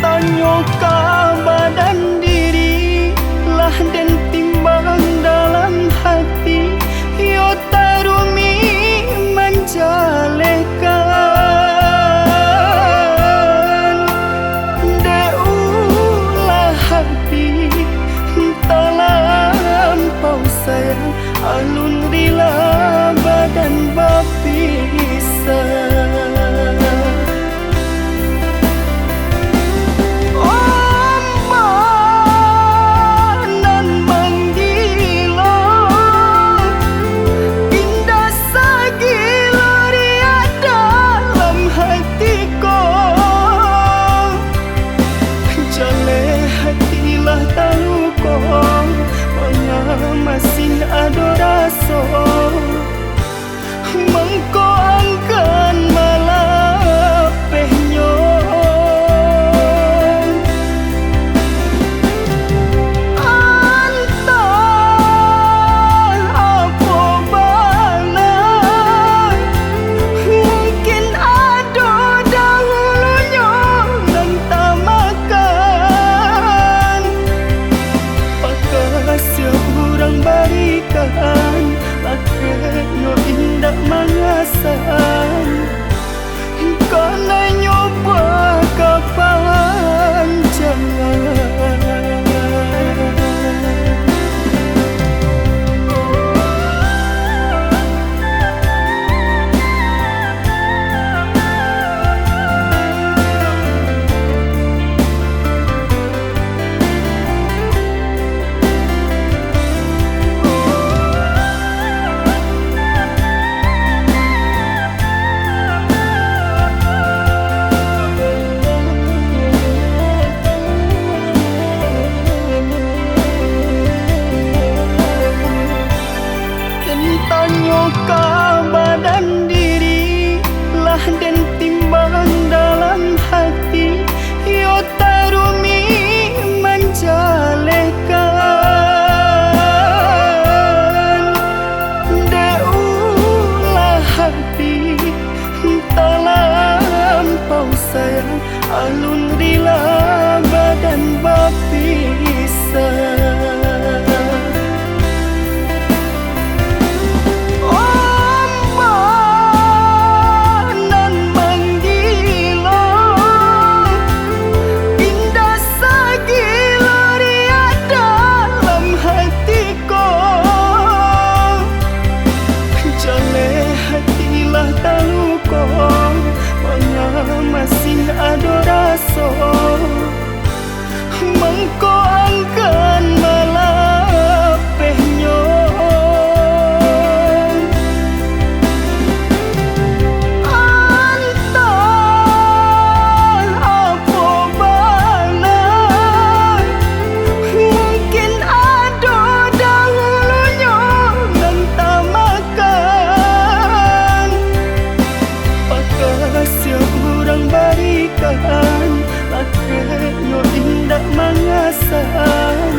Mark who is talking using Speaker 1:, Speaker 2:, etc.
Speaker 1: Tanyo ka badan diri lah dan timbang dalam hati yo tarumi menjalekan deulah hati talampau sayang alun rila badan bapisah. Masih ada rasa mengko angkan malapehnya antar apa bana mungkin ada dahulunya dan tak makan pakasya urang barikan lakeno indah mangasan kana nyoba kapanjangan. Tanyo ka badan diri lah dan timbang dalam hati yo tarumi menjalekan deulah hati talampau sayang alun rila badan bapisah. Masih ada rasa mengko angkan malapehnya antar apa bana mungkin ada dahulunya dan tak makan pakasya urang barikan lakeno indah mangasan